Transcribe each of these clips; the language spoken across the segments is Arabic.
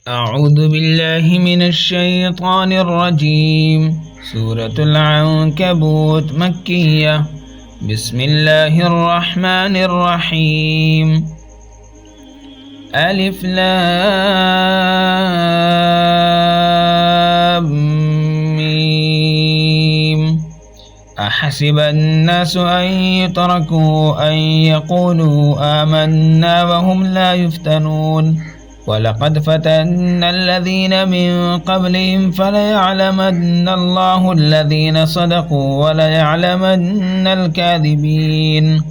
أعوذ بالله من الشيطان الرجيم. سورة العنكبوت مكية. بسم الله الرحمن الرحيم. ألف لام ميم. أحسب الناس أن يتركوا أن يقولوا آمنا وهم لا يفتنون ولقد فتنا الذين من قبلهم فليعلمن الله الذين صدقوا وليعلمن الكاذبين.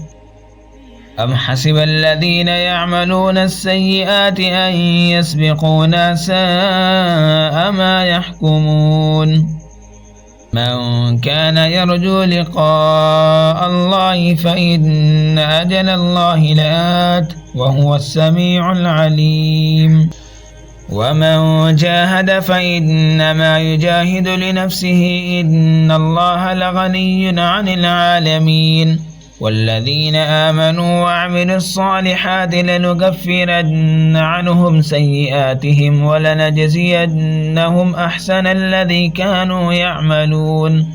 أم حسب الذين يعملون السيئات أن يسبقونا ساء ما يحكمون. من كان يرجو لقاء الله فإن أجل الله لآت وهو السميع العليم. ومن جاهد فإنما يجاهد لنفسه إن الله لغني عن العالمين. والذين آمنوا وعملوا الصالحات لنكفرن عنهم سيئاتهم ولنجزينهم أحسن الذي كانوا يعملون.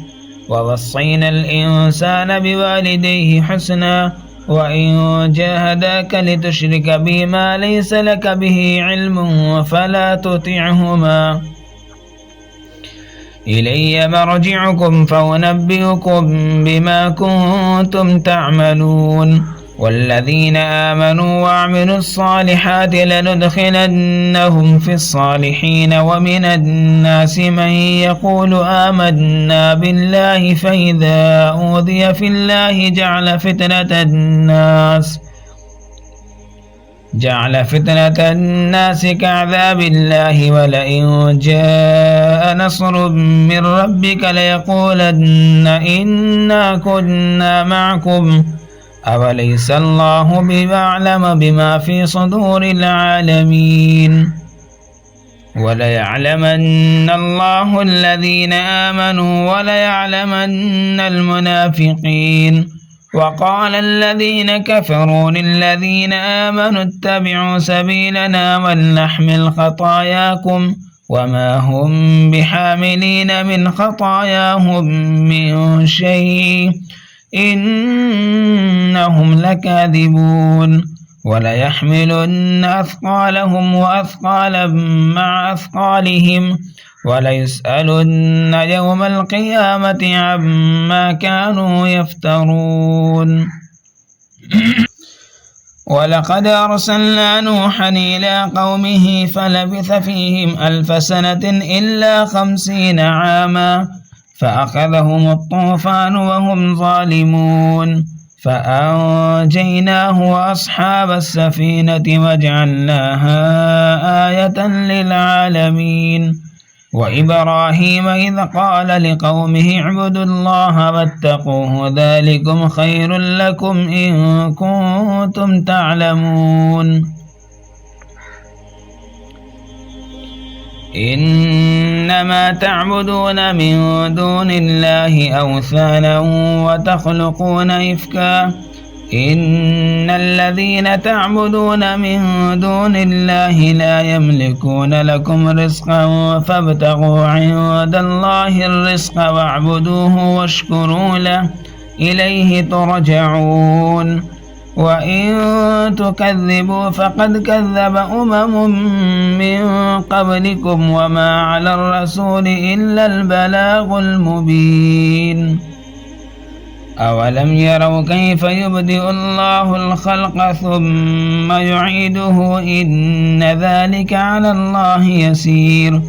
ووصينا الإنسان بوالديه حسنا وإن جاهداك لتشرك بي ما ليس لك به علم فلا تطعهما. إلي مرجعكم فأنبئكم بما كنتم تعملون. والذين آمنوا وعملوا الصالحات لندخلنهم في الصالحين. ومن الناس من يقول آمنا بالله فإذا أوذي في الله جعل فتنة الناس كعذاب الله ولئن جاء نصر من ربك ليقولن إنا كنا معكم أوليس الله بأعلم بما في صدور العالمين. وليعلمن الله الذين آمنوا وليعلمن المنافقين. وقال الذين كفروا للذين آمنوا اتبعوا سبيلنا ولنحمل خطاياكم وما هم بحاملين من خطاياهم من شيء إنهم لكاذبون. وليحملن أثقالهم وأثقالا مع أثقالهم وليسألن يوم القيامة عما كانوا يفترون. ولقد أرسلنا نوحا إلى قومه فلبث فيهم 1000 سنة إلا 50 عاما فأخذهم الطوفان وهم ظالمون فأنجيناه وأصحاب السفينة وجعلناها آية للعالمين. وإبراهيم إذ قال لقومه اعبدوا الله واتقوه ذلكم خير لكم إن كنتم تعلمون. إنما تعبدون من دون الله أوثانا وتخلقون إفكا إن الذين تعبدون من دون الله لا يملكون لكم رزقا فابتغوا عند الله الرزق واعبدوه واشكروا له إليه ترجعون. وإن تكذبوا فقد كذب من قبلكم وما على الرسول إلا البلاغ المبين. أولم يروا كيف يبدئ الله الخلق ثم يعيده إن ذلك على الله يسير.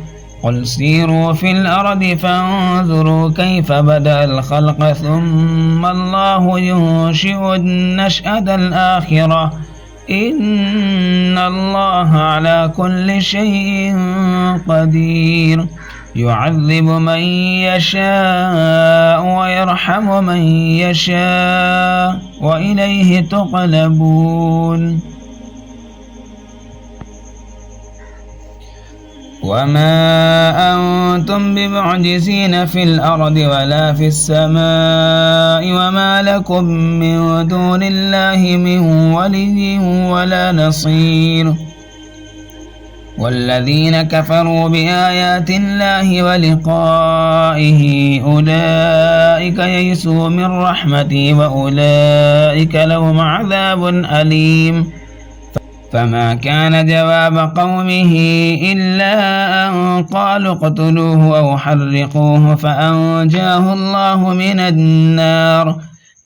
قل سيروا في الأرض فانظروا كيف بدأ الخلق ثم الله ينشئ النشأة الآخرة إن الله على كل شيء قدير. يعذب من يشاء ويرحم من يشاء وإليه تقلبون. وما أنتم بمعجزين في الأرض ولا في السماء وما لكم من دون الله من ولي ولا نصير. والذين كفروا بآيات الله ولقائه أولئك يئسوا من رحمتي وأولئك لهم عذاب أليم. فما كان جواب قومه إلا أن قالوا اقتلوه أو حرقوه فأنجاه الله من النار.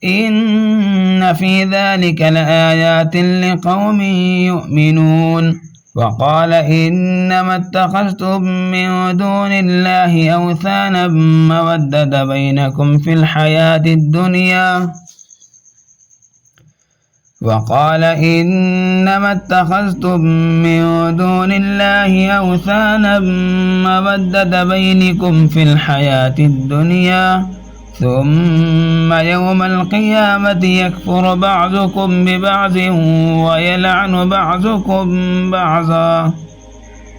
إن في ذلك لآيات لقوم يؤمنون. وقال إنما اتخذتم من دون الله أوثانا مودة بينكم في الحياة الدنيا ثم يوم القيامة يكفر بعضكم ببعض ويلعن بعضكم بعضا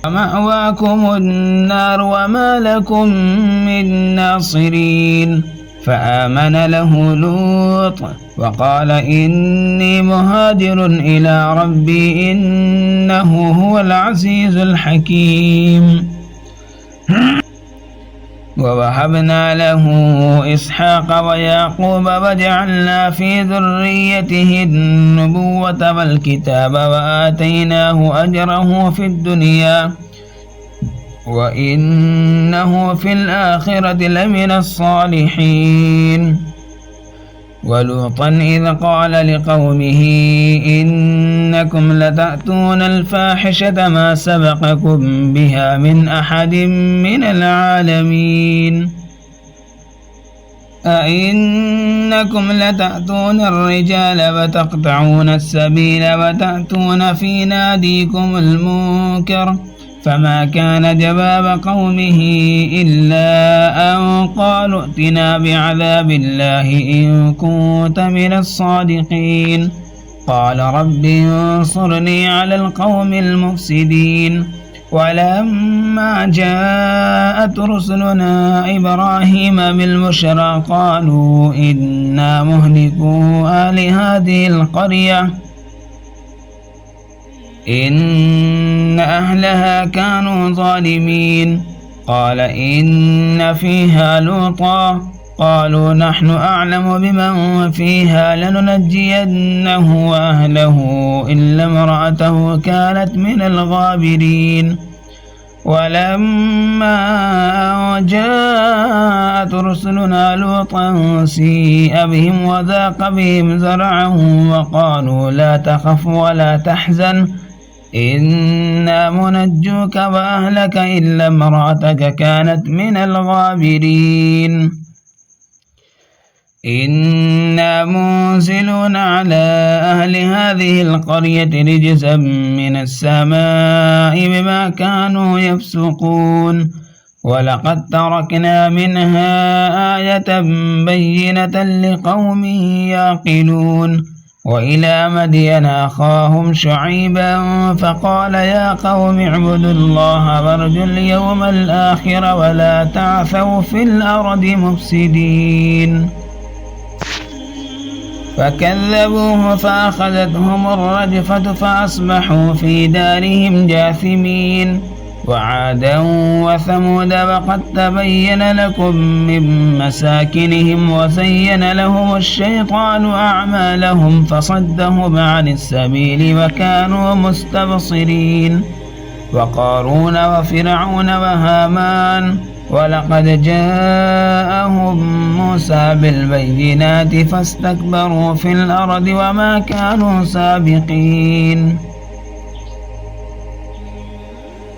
ومأواكم النار وما لكم من ناصرين. فآمن له لوط وقال إني مهاجر إلى ربي إنه هو العزيز الحكيم. ووهبنا له إسحاق ويعقوب وجعلنا في ذريته النبوة والكتاب وآتيناه أجره في الدنيا وإنه في الآخرة لمن الصالحين. ولوطا إذ قال لقومه إنكم لتأتون الفاحشة ما سبقكم بها من أحد من العالمين. أئنكم لتأتون الرجال وتقطعون السبيل وتأتون في ناديكم المنكر. فما كان جواب قومه إلا أن قالوا ائتنا بعذاب الله إن كنت من الصادقين. قال رب انصرني على القوم المفسدين. ولما جاءت رسلنا إبراهيم بالبشرى قالوا إنا مهلكو أهل هذه القرية إن أهلها كانوا ظالمين. قال إن فيها لوطا قالوا نحن أعلم بمن فيها لننجينه وأهله إلا امرأته كانت من الغابرين. ولما جاءت رسلنا لوطا سيء بهم وذاق بهم زرعا وقالوا لا تخف ولا تحزن إنا منجوك وأهلك إلا امرأتك كانت من الغابرين. إنا منزلون على أهل هذه القرية رجزا من السماء بما كانوا يفسقون. ولقد تركنا منها آية بينة لقوم يعقلون. وإلى مدين أخاهم شعيبا فقال يا قوم اعبدوا الله وارجوا اليوم الآخر ولا تعثوا في الأرض مفسدين. فكذبوه فأخذتهم الرجفة فأصبحوا في دارهم جاثمين. وعادا وثمود وقد تبين لكم من مساكنهم وزين لهم الشيطان أعمالهم فصدهم عن السبيل وكانوا مستبصرين. وقارون وفرعون وهامان ولقد جاءهم موسى بالبينات فاستكبروا في الأرض وما كانوا سابقين.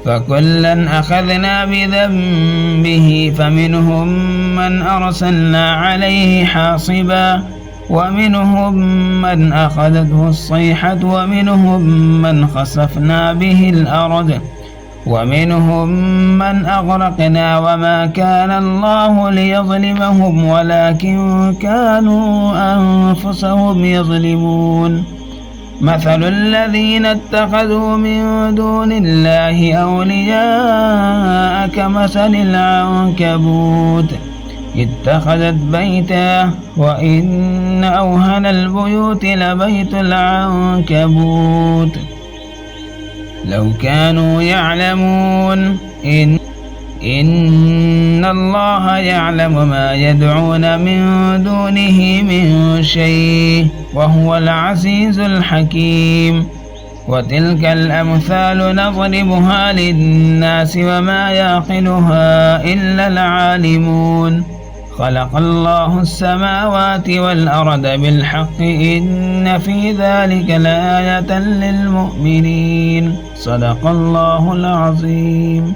فكلا أخذنا بذنبه فمنهم من أرسلنا عليه حاصبا ومنهم من أخذته الصيحة ومنهم من خسفنا به الأرض ومنهم من أغرقنا وما كان الله ليظلمهم ولكن كانوا أنفسهم يظلمون. مثل الذين اتخذوا من دون الله أولياء كمثل العنكبوت اتخذت بيتا وإن أوهن البيوت لبيت العنكبوت لو كانوا يعلمون. إن الله يعلم ما يدعون من دونه من شيء وهو العزيز الحكيم. وتلك الأمثال نضربها للناس وما يعقلها إلا العالمون. خلق الله السماوات والأرض بالحق إن في ذلك لآية للمؤمنين. صدق الله العظيم.